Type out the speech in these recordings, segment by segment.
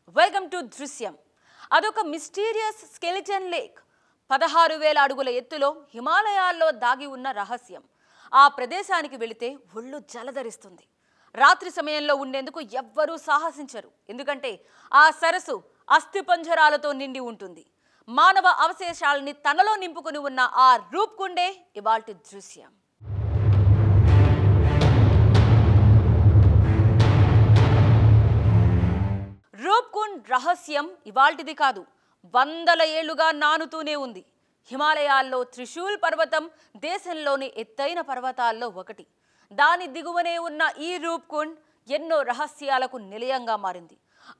Welcome to దృశ్యం. అదొక mysterious skeleton lake. 16,000 అడుగుల ఎత్తులో హిమాలయాల్లో దాగి ఉన్న రహస్యం. ఆ ప్రదేశానికి వెళితే ఒళ్ళు జలధరిస్తుంది. రాత్రి సమయంలో ఉండేందుకు ఎవ్వరూ సాహసించరు. ఎందుకంటే ఆ సరస్సు అస్థిపంజరాలతో నిండి ఉంటుంది. మానవ అవశేషాలని తనలో నింపుకుని ఉన్న ఆ రూప్కుండే ఇవాల్టి దృశ్యం. రూప్కుండ్ రహస్యం ఇవాల్టిది కాదు, వందల ఏళ్లుగా నానుతూనే ఉంది. హిమాలయాల్లో త్రిశూల్ పర్వతం దేశంలోని ఎత్తైన పర్వతాల్లో ఒకటి. దాని దిగువనే ఉన్న ఈ రూప్కుండ్ ఎన్నో రహస్యాలకు నిలయంగా మారింది.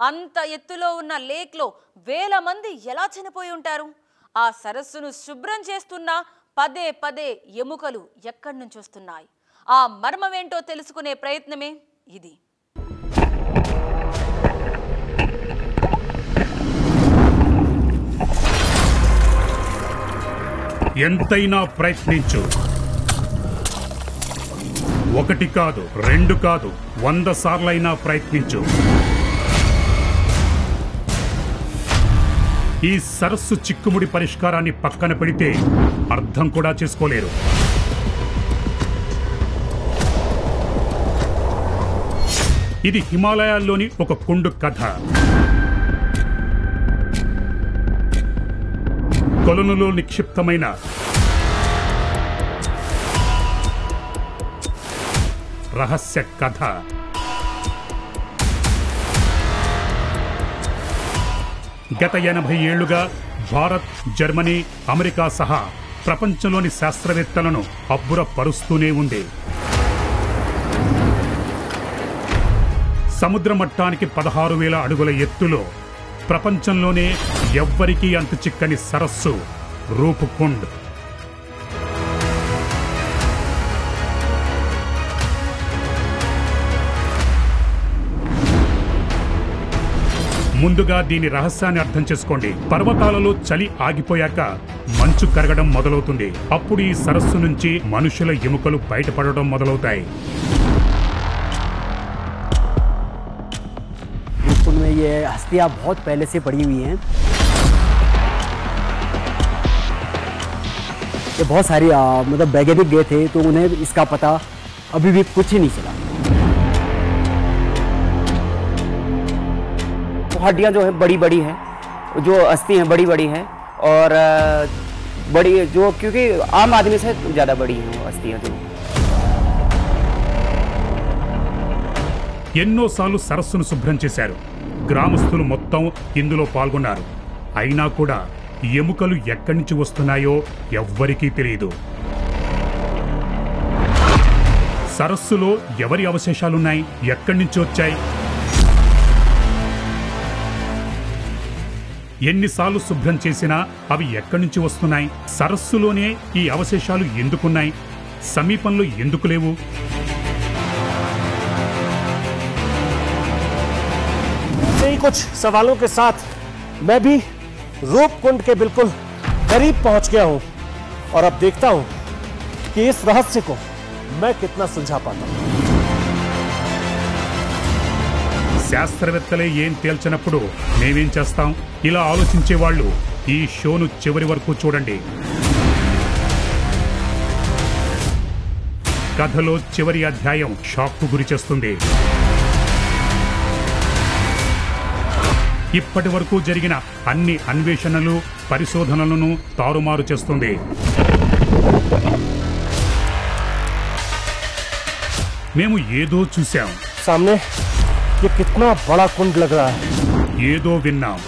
అంత ఎత్తులో ఉన్న లేక్లో వేల మంది ఎలా చనిపోయి ఉంటారు? ఆ సరస్సును శుభ్రం చేస్తున్న పదే పదే ఎముకలు ఎక్కడి నుంచి వస్తున్నాయి? ఆ మర్మమేంటో తెలుసుకునే ప్రయత్నమే ఇది. ఎంతైనా ప్రయత్నించు. ఒకటి కాదు, రెండు కాదు, 100 సార్లైనా ప్రయత్నించు. ఈ సరస్సు చిక్కుముడి పరిష్కారాన్ని పక్కన పెడితే అర్థం కూడా చేసుకోలేరు. ఇది హిమాలయాల్లోని ఒక కుండు కథ. కొలనులో నిక్షిప్తమైన రహస్య కథ. గత 80 ఏళ్లుగా భారత్, జర్మనీ, అమెరికా సహా ప్రపంచంలోని శాస్త్రవేత్తలను అబ్బురపరుస్తూనే ఉంది. సముద్ర మట్టానికి 16,000 అడుగుల ఎత్తులో ప్రపంచంలోనే ఎవ్వరికీ అంతు చిక్కని సరస్సు రూప్కుండ్. ముందుగా దీని రహస్యాన్ని అర్థం చేసుకోండి. పర్వతాలలో చలి ఆగిపోయాక మంచు కరగడం మొదలవుతుంది. అప్పుడు ఈ సరస్సు నుంచి మనుషుల ఎముకలు బయటపడడం మొదలవుతాయి. में ये हस्तियाँ बहुत पहले से पड़ी हुई हैं. ये बहुत सारी मतलब वैज्ञानिक गए थे तो उन्हें इसका पता अभी भी कुछ ही नहीं चला. हड्डियाँ जो है बड़ी बड़ी हैं, जो अस्थि हैं बड़ी बड़ी हैं और बड़ी जो क्योंकि आम आदमी से ज़्यादा बड़ी हैं वो अस्थियाँ. जो ఎన్నోసార్లు సరస్సును శుభ్రం చేశారు. గ్రామస్తులు మొత్తం ఇందులో పాల్గొన్నారు. అయినా కూడా ఎముకలు ఎక్కడి నుంచి వస్తున్నాయో ఎవ్వరికీ తెలియదు. సరస్సులో ఎవరి అవశేషాలున్నాయి? ఎక్కడి నుంచి వచ్చాయి? ఎన్నిసార్లు శుభ్రం చేసినా అవి ఎక్కడి నుంచి వస్తున్నాయి? సరస్సులోనే ఈ అవశేషాలు ఎందుకున్నాయి? సమీపంలో ఎందుకు లేవు? कुछ सवालों के साथ मैं भी रूपकुंड के बिल्कुल करीब पहुंच गया हूं और अब देखता हूं कि इस रहस्य को मैं कितना सुलझा पाता हूं. శాస్త్రవేత్తలే ఏం తేల్చినప్పుడు మేమేం చేస్తాం? ఇలా ఆలోచించే వాళ్ళు ఈ షోను చివరి వరకు చూడండి. కథలో చివరి అధ్యాయం షాక్కు గురి చేస్తుంది. ఇప్పటి వరకు జరిగిన అన్ని అన్వేషణలు, పరిశోధనలను తారుమారు చేస్తుంది. మేము ఏదో చూశాం. सामने ये कितना बड़ा कुंड लग रहा है. ఏదో విన్నాం.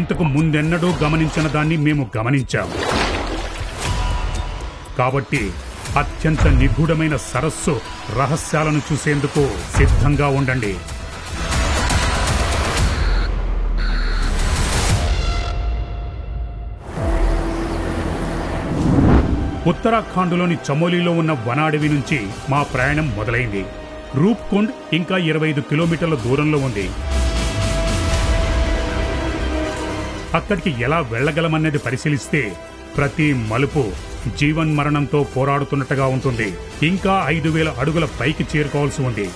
ఇంతకు ముందెన్నడూ గమనించిన దాన్ని మేము గమనించాం. కాబట్టి అత్యంత నిగూఢమైన సరస్సు రహస్యాలను చూసేందుకు సిద్ధంగా ఉండండి. ఉత్తరాఖండ్లోని చమోలీలో ఉన్న వనాడవి నుంచి మా ప్రయాణం మొదలైంది. రూప్కుండ్ ఇంకా 25 కిలోమీటర్ల దూరంలో ఉంది. అక్కడికి ఎలా వెళ్లగలమన్నది పరిశీలిస్తే ప్రతి మలుపు జీవన్మరణంతో పోరాడుతున్నట్టుగా ఉంటుంది. ఇంకా 5,000 అడుగుల పైకి చేరుకోవాల్సి ఉంది.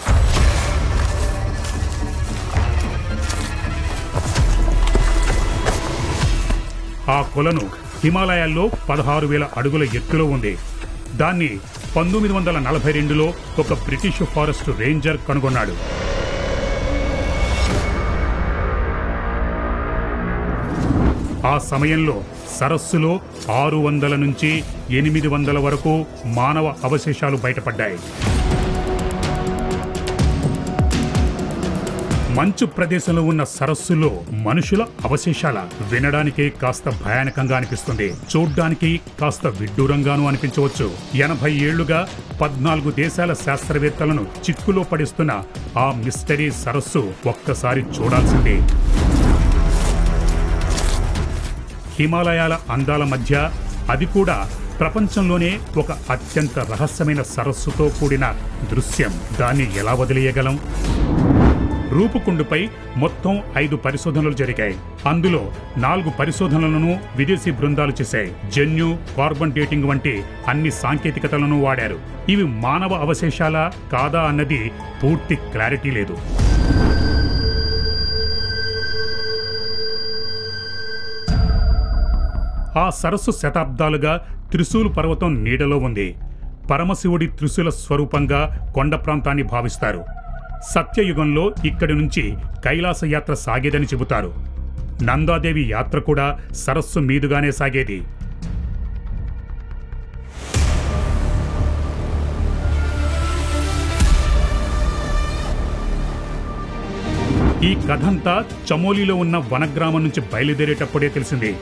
ఆ కొలను హిమాలయాల్లో 16,000 అడుగుల ఎత్తులో ఉంది. దాన్ని 1942లో ఒక బ్రిటిష్ ఫారెస్ట్ రేంజర్ కనుగొన్నాడు. ఆ సమయంలో సరస్సులో 600 నుంచి 800 వరకు మానవ అవశేషాలు బయటపడ్డాయి. మంచు ప్రదేశంలో ఉన్న సరస్సులో మనుషుల అవశేషాల వినడానికే కాస్త భయానకంగా అనిపిస్తుంది. చూడ్డానికి కాస్త విడ్డూరంగానూ అనిపించవచ్చు. 80 ఏళ్లుగా 14 దేశాల శాస్త్రవేత్తలను చిక్కులో పడిస్తున్న ఆ మిస్టరీ సరస్సు ఒక్కసారి చూడాల్సిందే. హిమాలయాల అందాల మధ్య అది కూడా ప్రపంచంలోనే ఒక అత్యంత రహస్యమైన సరస్సుతో కూడిన దృశ్యం. దాన్ని ఎలా వదిలేయగలం? రూపుకుండుపై మొత్తం 5 పరిశోధనలు జరిగాయి. అందులో 4 పరిశోధనలను విదేశీ బృందాలు చేశాయి. జన్యు, కార్బన్ డేటింగ్ వంటి అన్ని సాంకేతికతలను వాడారు. ఇవి మానవ అవశేషాలా కాదా అన్నది పూర్తి క్లారిటీ లేదు. ఆ సరస్సు శతాబ్దాలుగా త్రిశూల్ పర్వతం నీడలో ఉంది. పరమశివుడి త్రిశూల స్వరూపంగా కొండ ప్రాంతాన్ని భావిస్తారు. సత్యయుగంలో ఇక్కడి నుంచి కైలాస యాత్ర సాగేదని చెబుతారు. నందాదేవి యాత్ర కూడా సరస్సు మీదుగానే సాగేది. ఈ కథంతా చమోలీలో ఉన్న వనగ్రామం నుంచి బయలుదేరేటప్పుడే తెలిసింది.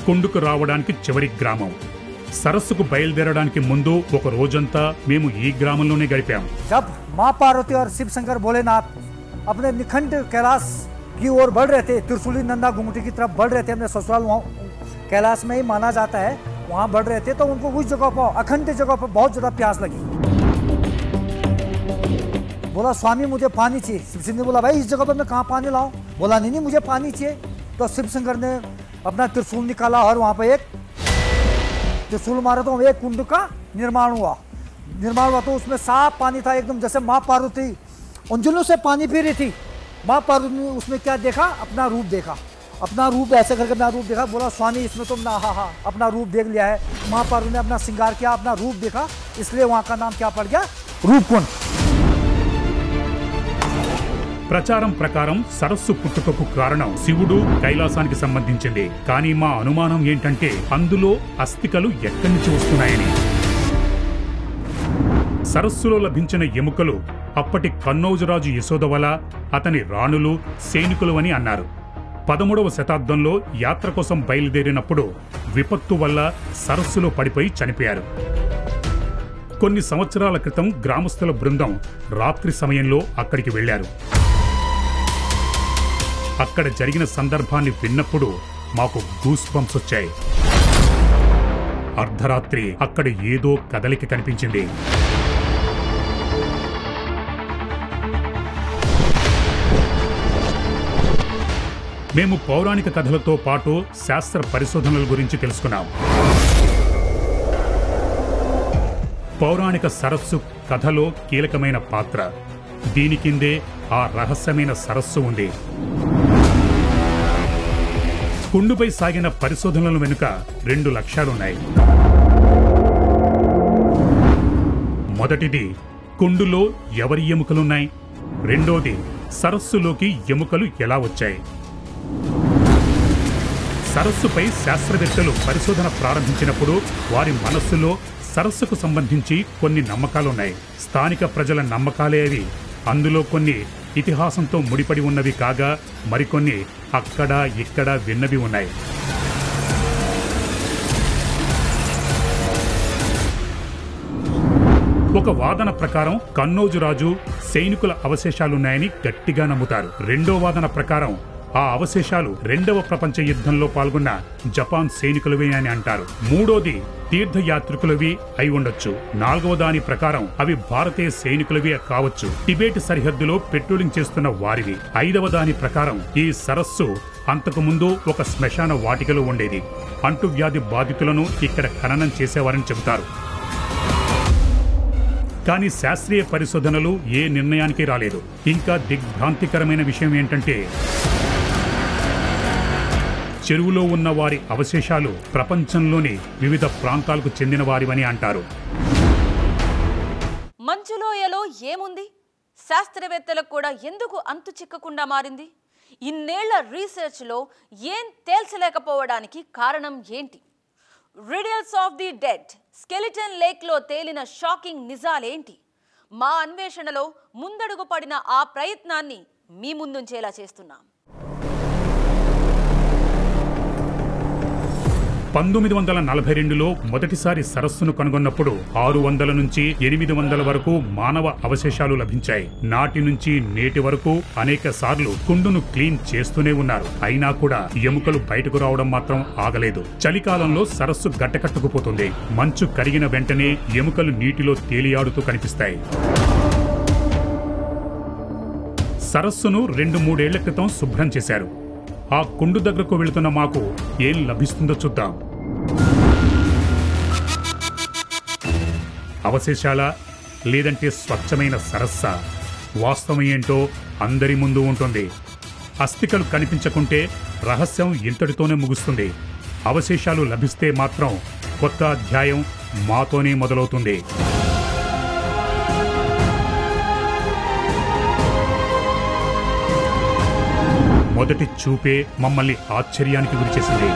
కుండుకు రావడానికి చివరి గ్రామం. సరస్సుకు బయలుదేరడానికి ముందు ఒక రోజంతా మేము ఈ గ్రామంలోనే గడిపాం. जब मां पार्वती और शिव शंकर भोलेनाथ अपने निखंड कैलाश की ओर बढ़ रहे थे, त्रिशूली नंदा गुमटी की तरफ बढ़ रहे थे, अपने ससुराल वहाँ कैलाश में ही माना जाता है, वहाँ बढ़ रहे थे, तो उनको उस जगह पर अखंड जगह पर बहुत ज़्यादा प्यास लगी। बोला स्वामी मुझे पानी चाहिए। शिव शंकर ने बोला भाई इस जगह पर मैं कहाँ पानी लाऊं? बोला नहीं मुझे पानी चाहिए। तो शिव शंकर ने अपना त्रिशूल निकाला और वहाँ पर एक त्रिशूल मारा तो एक कुंड का निर्माण हुआ तो उसमें साफ पानी था एकदम, जैसे माँ पार्वती उंजलों से पानी पी रही थी। माँ पार्वती ने उसमें क्या देखा? अपना रूप देखा। अपना रूप ऐसे करके अपना रूप देखा। बोला स्वामी इसमें तुमने हाँ अपना रूप देख लिया है। माँ पार्वती ने अपना श्रृंगार किया, अपना रूप देखा, इसलिए वहाँ का नाम क्या पड़ गया? रूपकुंड। ప్రచారం ప్రకారం సరస్సు పుట్టుకకు కారణం శివుడు కైలాసానికి సంబంధించింది. కానీ మా అనుమానం ఏంటంటే అందులో అస్థికలు ఎక్కడి నుంచి వస్తున్నాయని. సరస్సులో లభించిన ఎముకలు అప్పటి కన్నౌజురాజు యశోదవల, అతని రాణులు, సైనికులు అని అన్నారు. 13వ శతాబ్దంలో యాత్ర కోసం బయలుదేరినప్పుడు విపత్తు వల్ల సరస్సులో పడిపోయి చనిపోయారు. కొన్ని సంవత్సరాల క్రితం గ్రామస్తుల బృందం రాత్రి సమయంలో అక్కడికి వెళ్లారు. అక్కడ జరిగిన సందర్భాన్ని విన్నప్పుడు మాకు గూస్ బంప్స్ వచ్చాయి. అర్ధరాత్రి అక్కడ ఏదో కదలిక కనిపించింది. మేము పౌరాణిక కథలతో పాటు శాస్త్ర పరిశోధనల గురించి తెలుసుకున్నాం. పౌరాణిక సరస్సు కథలో కీలకమైన పాత్ర. దీని కిందే ఆ రహస్యమైన సరస్సు ఉంది. కుండుపై సాగిన పరిశోధనల వెనుక 2 లక్ష్యాలున్నాయి. మొదటిది కుండులో ఎవరి ఎముకలున్నాయి, రెండోది సరస్సులోకి ఎముకలు ఎలా వచ్చాయి. సరస్సుపై శాస్త్రవేత్తలు పరిశోధన ప్రారంభించినప్పుడు వారి మనస్సులో సరస్సుకు సంబంధించి కొన్ని నమ్మకాలున్నాయి. స్థానిక ప్రజల నమ్మకాలే అవి. అందులో కొన్ని ఇతిహాసంతో ముడిపడి ఉన్నవి కాగా మరికొన్ని అక్కడ ఇక్కడ విన్నవి ఉన్నాయి. ఒక వాదన ప్రకారం కన్నౌజు రాజు సైనికుల అవశేషాలున్నాయని గట్టిగా నమ్ముతారు. రెండో వాదన ప్రకారం ఆ అవశేషాలు రెండవ ప్రపంచ యుద్ధంలో పాల్గొన్న జపాన్ సైనికులవి అని అంటారు. మూడోది తీర్థయాత్రికులవి అయి ఉండొచ్చు. నాలుగవ దాని ప్రకారం అవి భారతీయ సైనికులవి కావచ్చు, టిబెట్ సరిహద్దులో పెట్రోలింగ్ చేస్తున్న వారివి. ఐదవ దాని ప్రకారం ఈ సరస్సు అంతకు ముందు ఒక శ్మశాన వాటికలో ఉండేది. అంటువ్యాధి బాధితులను ఇక్కడ ఖననం చేసేవారని చెబుతారు. కానీ శాస్త్రీయ పరిశోధనలు ఏ నిర్ణయానికి రాలేదు. ఇంకా దిగ్భ్రాంతికరమైన విషయం ఏంటంటే చెరువులో ఉన్న వారి అవశేషాలు ప్రపంచంలోని వివిధ ప్రాంతాలకు చెందిన వారివని అంటారు. మంచులోయలో ఏముంది? శాస్త్రవేత్తలకు కూడా ఎందుకు అంతు చిక్కకుండా మారింది? ఇన్నేళ్ల రీసెర్చ్లో ఏం తేల్చలేకపోవడానికి కారణం ఏంటి? Riddles of the dead, skeleton లేక్లో తేలిన షాకింగ్ నిజాలేంటి? మా అన్వేషణలో ముందడుగు పడిన ఆ ప్రయత్నాన్ని మీ ముందుంచేలా చేస్తున్నాం. 1942లో మొదటిసారి సరస్సును కనుగొన్నప్పుడు 600 నుంచి 800 వరకు మానవ అవశేషాలు లభించాయి. నాటి నుంచి నేటి వరకు అనేక సార్లు కుండును క్లీన్ చేస్తూనే ఉన్నారు. అయినా కూడా ఎముకలు బయటకు రావడం మాత్రం ఆగలేదు. చలికాలంలో సరస్సు గట్టకట్టుకుపోతుంది. మంచు కరిగిన వెంటనే ఎముకలు నీటిలో తేలియాడుతూ కనిపిస్తాయి. సరస్సును 2-3 ఏళ్ల క్రితం శుభ్రం చేశారు. ఆ కుండు దగ్గరకు వెళుతున్న మాకు ఏం లభిస్తుందో చూద్దాం. అవశేషాల లేదంటే స్వచ్ఛమైన సరస్సా? వాస్తవం ఏంటో అందరి ముందు ఉంటుంది. అస్థికలు కనిపించకుంటే రహస్యం ఇంతటితోనే ముగుస్తుంది. అవశేషాలు లభిస్తే మాత్రం కొత్త అధ్యాయం మాతోనే మొదలవుతుంది. మొదటి చూపే మమ్మల్ని ఆశ్చర్యానికి గురిచేసింది.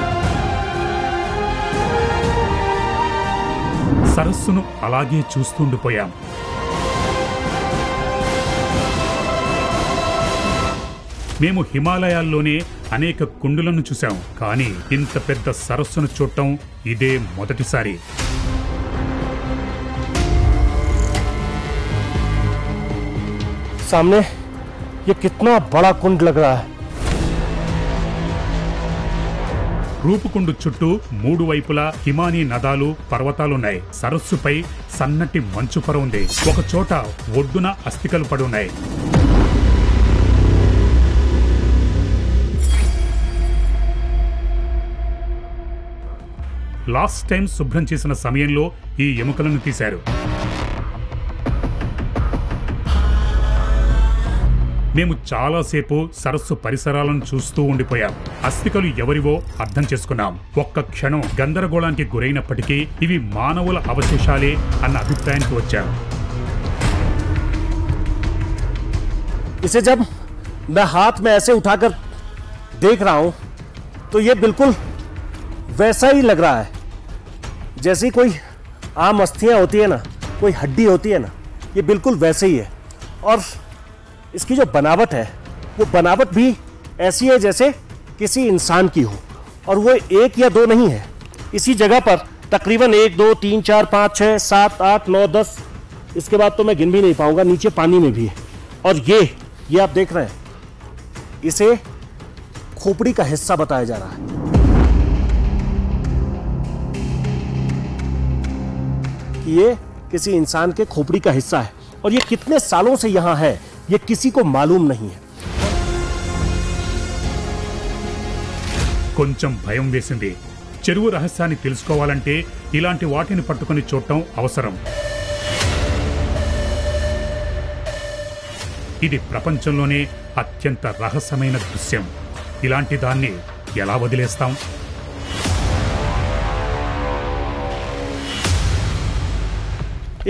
సరస్సును అలాగే చూస్తుండిపోయాం. మేము హిమాలయాల్లోనే అనేక కుండులను చూశాం, కానీ ఇంత పెద్ద సరస్సును చూడటం ఇదే మొదటిసారి. सामने ये कितना बड़ा कुंड लग रहा है. రూపుకుండు చుట్టూ 3 వైపులా హిమానీ నదాలు, పర్వతాలున్నాయి. సరస్సుపై సన్నటి మంచు పొర ఉంది. ఒక చోట ఒడ్డున అస్థికలు పడున్నాయి. లాస్ట్ టైం శుభ్రం చేసిన సమయంలో ఈ ఎముకలను తీశారు. మేము చాలాసేపు సరస్సు పరిసరాలను చూస్తూ ఉండిపోయాం. అస్థికలు ఎవరివో అర్థం చేసుకున్నాం. ఒక్క క్షణం గందరగోళానికి గురైనప్పటికీ ఇవి మానవుల అవశేషాలే అన్న అభిప్రాయానికి వచ్చాం. इसे जब मैं हाथ में ऐसे उठाकर देख रहा हूं तो ये बिल्कुल वैसा ही लग रहा है जैसी कोई आम अस्थियां होती है ना, कोई हड्डी होती है ना, ये बिल्कुल वैसे ही है. और इसकी जो बनावट है वो बनावट भी ऐसी है जैसे किसी इंसान की हो. और वो 1 या 2 नहीं है. इसी जगह पर तकरीबन 1 2 3 4 5 6 7 8 9 10, इसके बाद तो मैं गिन भी नहीं पाऊंगा. नीचे पानी में भी है. और ये आप देख रहे हैं, इसे खोपड़ी का हिस्सा बताया जा रहा है. कि ये किसी इंसान के खोपड़ी का हिस्सा है. और ये कितने सालों से यहां है ये किसी को मालूम नहीं है. కొంచెం భయం వేసింది. చెరువు రహస్యాన్ని తెలుసుకోవాలంటే ఇలాంటి వాటిని పట్టుకొని చూడటం అవసరం. ఇది ప్రపంచంలోనే అత్యంత రహస్యమైన దృశ్యం. ఇలాంటి దాన్ని ఎలా వదిలేస్తాం?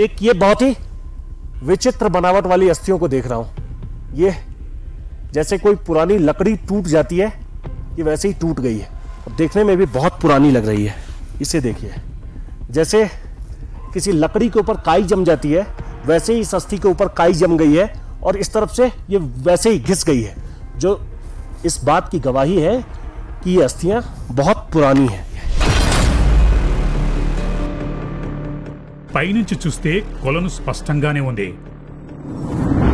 एक ये बहुत ही विचित्र बनावट वाली अस्थियों को देख रहा हूं. ये जैसे कोई पुरानी लकड़ी टूट जाती है, ये वैसे ही टूट गई है. और देखने में भी बहुत पुरानी लग रही है. इसे देखिए, जैसे किसी लकड़ी के ऊपर काई जम जाती है वैसे ही इस अस्थि के ऊपर काई जम गई है. और इस तरफ से ये वैसे ही घिस गई है, जो इस बात की गवाही है कि ये अस्थियां बहुत पुरानी हैं. పైనుంచి చూస్తే కొలను స్పష్టంగానే ఉంది.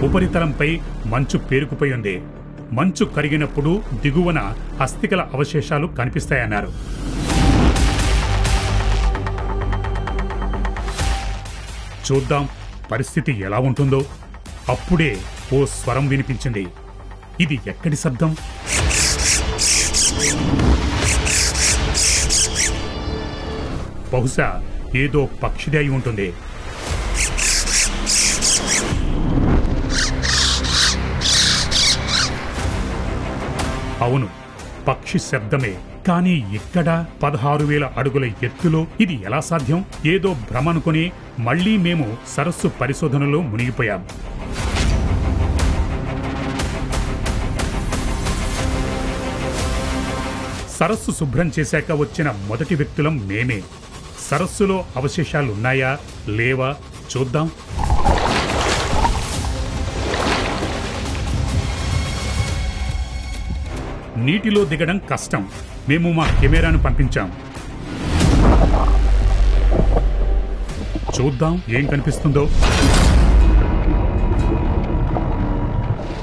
ఉపరితలంపై మంచు పేరుకుపోయి ఉంది. మంచు కరిగినప్పుడు దిగువన అస్థికల అవశేషాలు కనిపిస్తాయన్నారు. చూద్దాం పరిస్థితి ఎలా ఉంటుందో. అప్పుడే ఓ స్వరం వినిపించింది. ఇది ఎక్కడి శబ్దం? బహుశా ఏదో పక్షిది అయి ఉంటుంది. అవును, పక్షి శబ్దమే. కానీ ఇక్కడ 16,000 అడుగుల ఎత్తులో ఇది ఎలా సాధ్యం? ఏదో భ్రమనుకుని మళ్లీ మేము సరస్సు పరిశోధనలో మునిగిపోయాం. సరస్సు శుభ్రం చేశాక వచ్చిన మొదటి వ్యక్తులం మేమే. సరస్సులో అవశేషాలున్నాయా లేవా చూద్దాం. నీటిలో దిగడం కష్టం. మేము మా కెమెరాను పంపించాం. చూద్దాం ఏం కనిపిస్తుందో.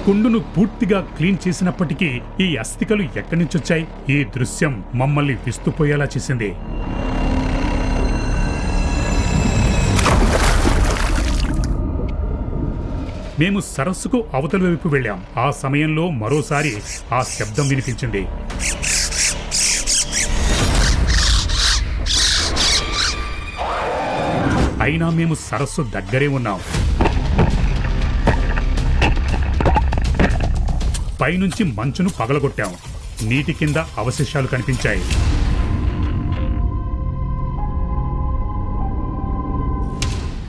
కుండును పూర్తిగా క్లీన్ చేసినప్పటికీ ఈ అస్థికలు ఎక్కడి నుంచొచ్చాయి? ఈ దృశ్యం మమ్మల్ని విస్తుపోయేలా చేసింది. మేము సరస్సుకు అవతల వైపు వెళ్ళాం. ఆ సమయంలో మరోసారి ఆ శబ్దం వినిపించింది. అయినా మేము సరస్సు దగ్గరే ఉన్నాం. పైనుంచి మంచును పగలగొట్టాం. నీటి కింద అవశేషాలు కనిపించాయి.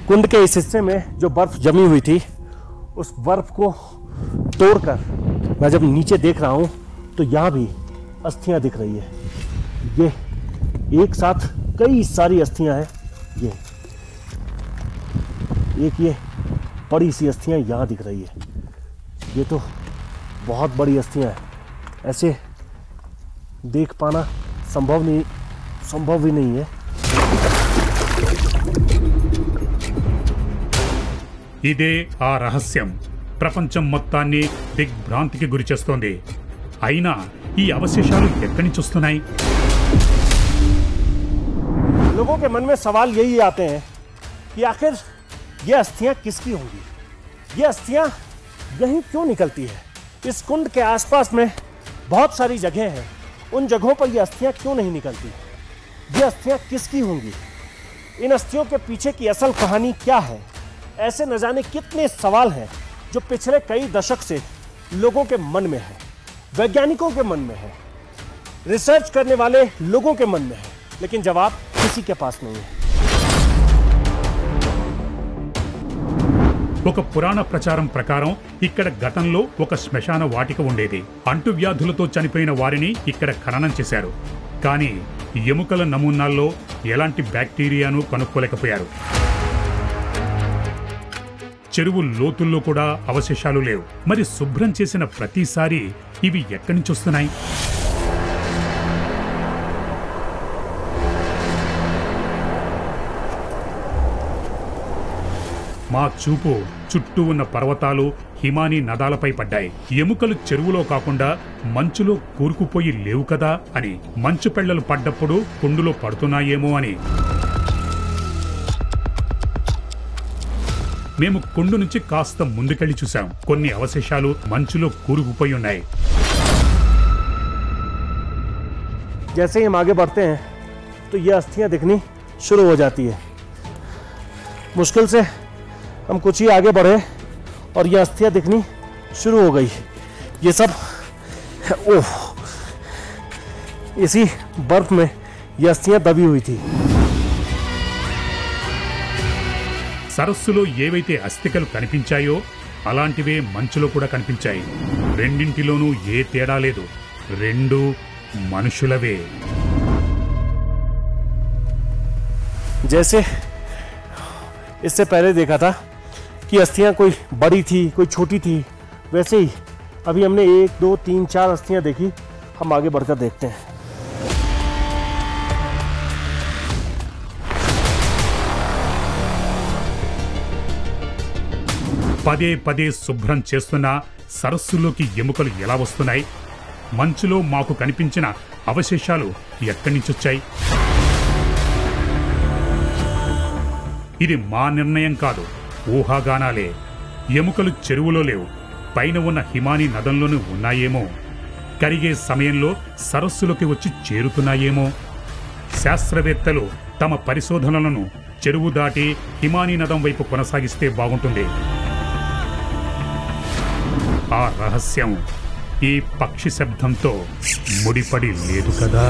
कुंड के इस हिस्से में जो बर्फ जमी हुई थी, उस बर्फ को तोड़कर मैं जब नीचे देख रहा हूं तो यहां भी अस्थियां दिख रही है। ये एक साथ कई सारी अस्थियां हैं। ये बड़ी सी अस्थियां यहां दिख रही है। ये तो बहुत बड़ी अस्थियां हैं। ऐसे देख पाना संभव भी नहीं है। ఇదే ఆ రహస్యం ప్రపంచం మొత్తాన్ని దిగ్భ్రాంతికి గురిచేస్తోంది. అయినా ఈ అవశేషాలు ఎక్కడి నుంచి వస్తున్నాయి? लोगों के मन में सवाल यही आते हैं कि आखिर ये अस्थियां किसकी होंगी? ये अस्थियां यहीं क्यों निकलती है? इस कुंड के आसपास में बहुत सारी जगह हैं। उन जगहों पर ये अस्थियां क्यों नहीं निकलती? ये अस्थियां किसकी होंगी? इन अस्थियों के पीछे की असल कहानी क्या है? ऐसे न जाने कितने सवाल हैं जो पिछले कई दशक से लोगों के मन में है, वैज्ञानिकों के मन में है, रिसर्च करने वाले लोगों के मन में है, लेकिन जवाब किसी के पास नहीं है। ఒక పురాణ ప్రచారం ప్రకారం ఇక్కడ గతంలో ఒక శ్మశాన వాటిక ఉండేది. అంటువ్యాధులతో చనిపోయిన వారిని ఇక్కడ ఖననం చేశారు. కానీ ఎముకల నమూనాల్లో ఎలాంటి బ్యాక్టీరియాను కనుక్కోలేకపోయారు. చెరువు లోతుల్లో కూడా అవశేషాలు లేవు. మరి శుభ్రం చేసిన ప్రతిసారి ఇవి ఎక్కడి నుంచి వస్తున్నాయి? మా చూపు చుట్టూ ఉన్న పర్వతాలు, హిమానీ నదాలపై పడ్డాయి. ఎముకలు చెరువులో కాకుండా మంచులో కూరుకుపోయి లేవు కదా అని. మంచు పెళ్లలు పడ్డప్పుడు కుండులో పడుతున్నాయేమో అని. మేము కుండు నుంచి కాస్త ముందుకెళ్లి చూశాం. కొన్ని అవశేషాలు మంచులో కూరుకుపోయి ఉన్నాయి. जैसे ही हम आगे बढ़ते हैं तो ये अस्थियां दिखनी शुरू हो जाती है। मुश्किल से हम कुछ ही आगे बढ़े और ये अस्थियां दिखनी शुरू हो गई। ये सब इसी बर्फ में ये अस्थियां दबी हुई थी। సరస్సులో ఏవైతే అస్థికలు కనిపించాయో అలాంటివే మంచులో కూడా కనిపించాయి. రెండింటిలోనూ ఏ తేడా లేదు. రెండు మనుషులవే. जैसे इससे पहले देखा था कि अस्थियां कोई बड़ी थी, कोई छोटी थी, वैसे ही अभी हमने 1, 2, 3, 4 अस्थियां देखी। हम आगे बढ़कर देखते हैं। పదే పదే శుభ్రం చేస్తున్నా సరస్సులోకి ఎముకలు ఎలా వస్తున్నాయి? మంచులో మాకు కనిపించిన అవశేషాలు ఎక్కడి నుంచొచ్చాయి? ఇది మా నిర్ణయం కాదు, ఊహాగానాలే. ఎముకలు చెరువులో లేవు, పైన ఉన్న హిమానీ నదంలోనూ ఉన్నాయేమో. కరిగే సమయంలో సరస్సులోకి వచ్చి చేరుతున్నాయేమో. శాస్త్రవేత్తలు తమ పరిశోధనలను చెరువు దాటి హిమానీ నదం వైపు కొనసాగిస్తే బాగుంటుంది. ఆ రహస్యం ఈ పక్షి శబ్దంతో ముడిపడి లేదు కదా.